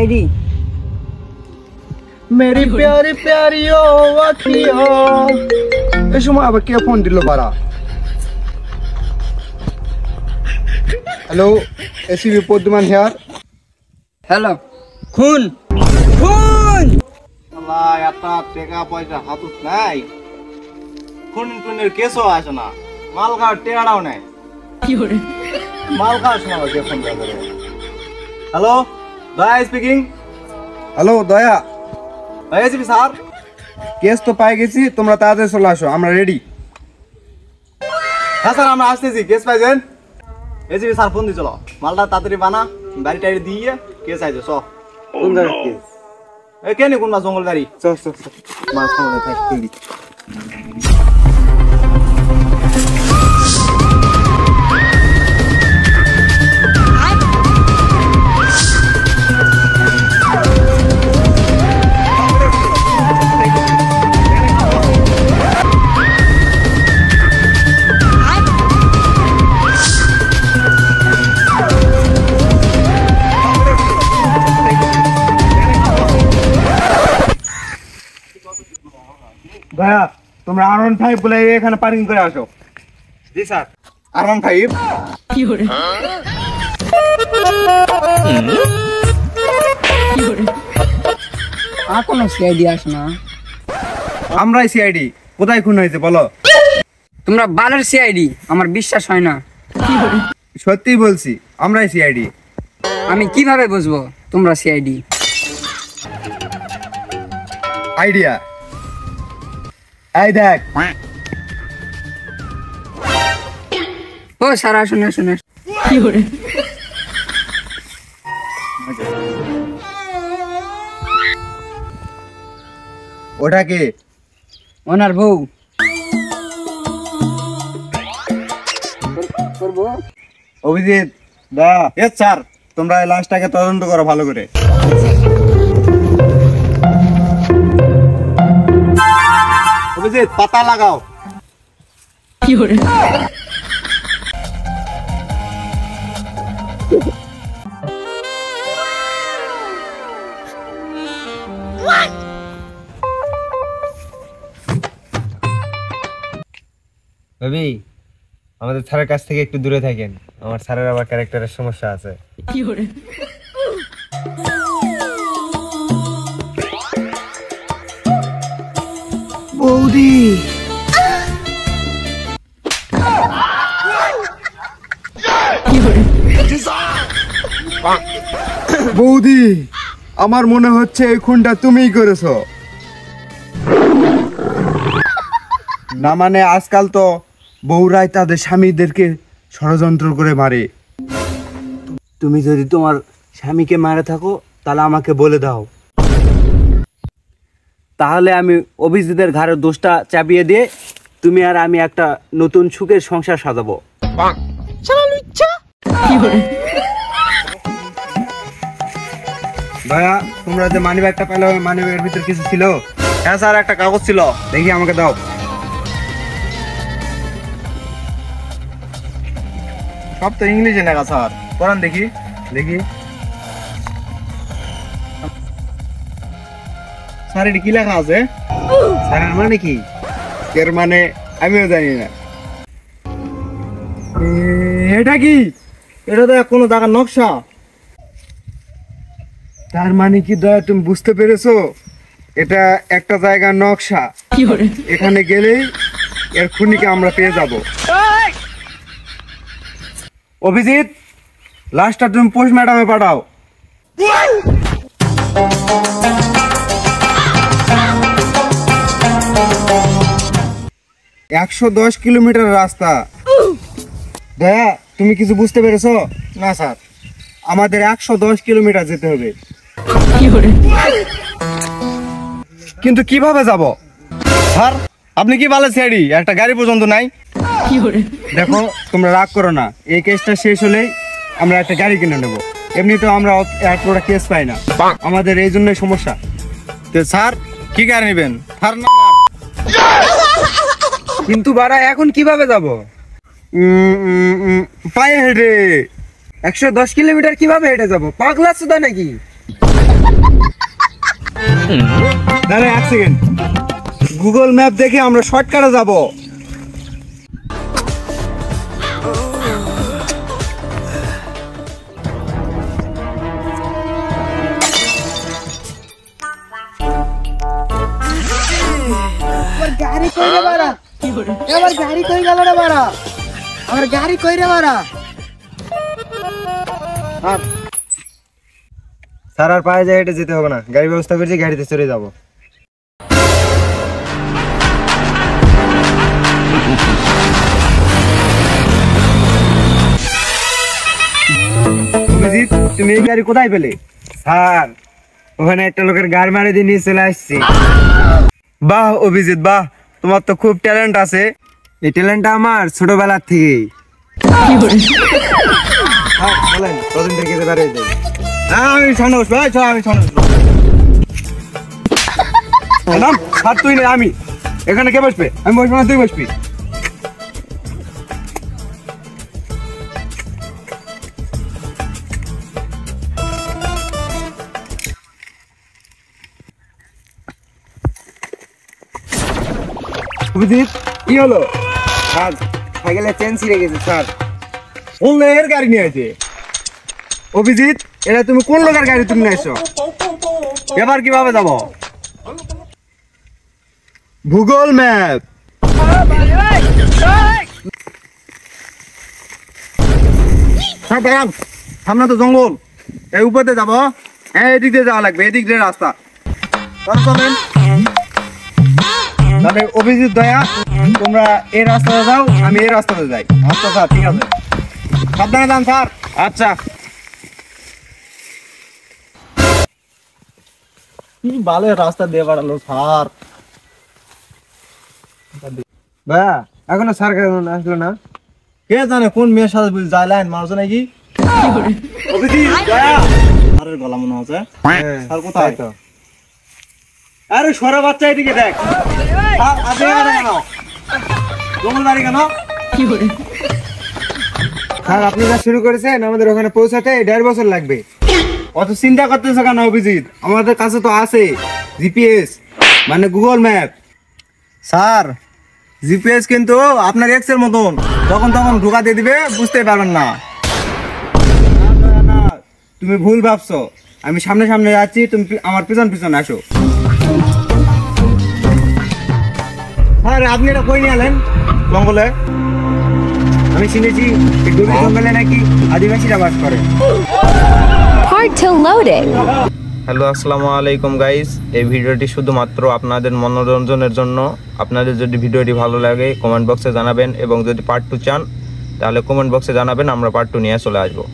CID. Mary প্যারি প্যারি ও আখিয়া। এই সময় আবার কে ফোন দিল বাড়া? Hello, ACB পদ্মমান here. হ্যালো, খুন খুন। আল্লাহ, একটা টাকা পয়সা হাতুত নাই, খুন টুনের কেসও আসে না, মাল খাওয়ার টেকাটাও নাই। কি করে মাল খাওয়ার সময় কে ফোন করে? হ্যালো, দয়া স্পিকিং। হ্যালো দয়া, এসিবি স্যার, কেস তো পাই গেছি, তোমরা তাড়াতাড়ি চলে আসো, আমরা রেডি। হ্যাঁ স্যার, আমরা আসতেছি। কেস পাইছেন? এসিবি স্যার ফোন দিয়ে চলো, মালটা তাড়াতাড়ি বানা, বাড়ি টাড়ি দিয়ে কেস আইছে। চ কোন জায়গায় কেস? এ কেন কোন মাছ জঙ্গল বাড়ি? চ চ চ, মাছ খাওয়া থাক তুলি। ভাইয়া, তোমরা R15 বলে এখানে পার্কিং করে আসো। জি স্যার। R15 কি করে আর কোনো সিআইডি আসে না? আমরাই সিআইডি। কোথায় খুন হয়েছে বলো? তোমরা বালের সিআইডি, আমার বিশ্বাস হয় না। সত্যি বলছি, আমরাই সিআইডি। আমি কিভাবে বুঝবো তোমরা সিআইডি? আইডিয়া, এই দেখ। ও স্যার, আসুন আসুন। কি করে ওটা কে? ওনার বউ। করবো অভিজিৎ দা। এস স্যার, তোমরা এই লাশটাকে তদন্ত করো ভালো করে। অভিজিৎ, পাতা লাগাও। কি করে রবি, আমাদের স্যারের কাছ থেকে একটু দূরে থাকেন, আমার স্যারের আবার ক্যারেক্টারের সমস্যা আছে। কি করে বৌদি, বৌদি, আমার মনে হচ্ছে এই খুনটা তুমিই করেছো। না মানে আজকাল তো বউরাই তাদের স্বামীদেরকে ষড়যন্ত্র করে মারে। তুমি যদি তোমার স্বামীকে মারে থাকো তাহলে আমাকে বলে দাও, তাহলে আমি অভিজিতের ঘাড়ের দোষটা চাপিয়ে দিয়ে তুমি আর আমি একটা নতুন সুখের সংসার সাজাবো। ভাইয়া, তোমরা যে মানি ব্যাগটা পেলে, মানি ব্যাগের ভিতর কিছু ছিল? হ্যাঁ স্যার, একটা কাগজ ছিল। দেখি, আমাকে দাও। সব তো ইংলিশে লেখা স্যার, পড়ান দেখি। দেখি স্যার, এটা কি লেখা আছে? স্যারের মানে কি? এর মানে আমিও জানি না। এটা কি? এটা তো কোনো জায়গার নকশা। তার মানে কি দয়া, তুমি বুঝতে পেরেছো? এটা একটা জায়গার নকশা। এখানে গেলেই এর খুনিকে আমরা পেয়ে যাব। অভিজিৎ, লাস্টটা তুমি পোস্ট ম্যাডামে পাঠাও। 110 কিলোমিটার রাস্তা। দয়া, তুমি কিছু বুঝতে পেরেছো? না স্যার, আমাদের 110 কিলোমিটার যেতে হবে। কিন্তু কিভাবে যাব? স্যার, আপনি কি বলে সিআইডি, একটা গাড়ি পর্যন্ত নাই। দেখো, তোমরা রাগ করো না, এই কেসটা শেষ হলেই আমরা একটা গাড়ি কিনে নেব। এমনিতেও আমরা এয়ারপোর্টে কেস পাই না, আমাদের এই জন্যই সমস্যা। তো স্যার, কি গাড়ি নেবেন? কিন্তু বাড়া, এখন কিভাবে যাব? পায়ে হেঁটে। 110 কিলোমিটার কিভাবে হেঁটে যাব? পাগলা সুদা নাকি? দাঁড়া এক সেকেন্ড, গুগল ম্যাপ দেখে আমরা শর্টকাটে যাব। গাড়ি কই রে বাড়া, এবার গাড়ি কই গেল রে বাড়া, আমার গাড়ি কই রে বাড়া। স্যার আর পায়ে যায় হেঁটে যেতে হবে না, গাড়ি ব্যবস্থা করেছি, গাড়িতে চড়ে যাব। অভিজিৎ, তুমি এই গাড়ি কোথায় পেলে? স্যার, ওখানে একটা লোকের গাড়ি মারি দিয়ে নিয়ে চলে আসছি। বাহ অভিজিৎ বাহ, তোমার তো খুব ট্যালেন্ট আছে। এই ট্যালেন্টটা আমার ছোটবেলার থেকেই। বলেন কদিন থেকে দাঁড়িয়ে যাই। আমি সামনে বসবো, আমি সামনে বসবো। স্যার তুই না আমি, এখানে কে বসবে? আমি বসবো না, তুই বসবি। অভিজিৎ কি হলো? স্যার সাইকেলের চেন ছিঁড়ে গেছে স্যার। কোন লোকের গাড়ি নিয়ে আছে? অভিজিৎ, এটা তুমি কোন লোকের গাড়ি তুমি নিয়ে এসো? এবার কিভাবে যাব? Google map. সামনে তো জঙ্গল, এই উপর দিয়ে যাবো। হ্যাঁ এদিক দিয়ে যাওয়া লাগবে, এদিক দিয়ে রাস্তা। চলেন তাহলে অভিজিৎ দয়া, তোমরা এই রাস্তাতে যাও, আমি এই রাস্তাতে যাই। আচ্ছা স্যার ঠিক আছে, সাবধানে যান স্যার। আচ্ছা। কি ভালো রাস্তা দিয়ে বাড়ালো স্যার। ভাইয়া এখনো স্যার কেন আসলো না? কে জানে কোন মেয়ের সাথে যায় লাইন মারছো নাকি? অভিজিৎ দয়া, স্যারের গলা মনে হচ্ছে। স্যার কোথায়? তো আরে সরা বাচ্চা, এদিকে দেখ। স্যার আপনি যা শুরু করেছেন, আমাদের ওখানে পৌঁছাতে 1.5 বছর লাগবে। অত চিন্তা করতেছো কেন অভিজিৎ? আমাদের কাছে তো আছে জিপিএস, মানে গুগল ম্যাপ। স্যার জিপিএস কিন্তু আপনার এক্স এর মতন, যখন তখন ঢোকা দিয়ে দিবে, বুঝতে পারবেন না। না, তুমি ভুল ভাবছো। আমি সামনে সামনে যাচ্ছি, তুমি আমার পিছন পিছন আসো। স্যার আপনি এটা কই নিয়ে এলেন? জঙ্গলে আমি শুনেছি জঙ্গলে নাকি আদিবাসীরা বাস করে। হ্যালো আসসালামু আলাইকুম গাইস, এই ভিডিওটি শুধুমাত্র আপনাদের মনোরঞ্জনের জন্য। আপনাদের যদি ভিডিওটি ভালো লাগে কমেন্ট বক্সে জানাবেন, এবং যদি পার্ট 2 চান তাহলে কমেন্ট বক্সে জানাবেন, আমরা পার্ট 2 নিয়ে চলে আসবো।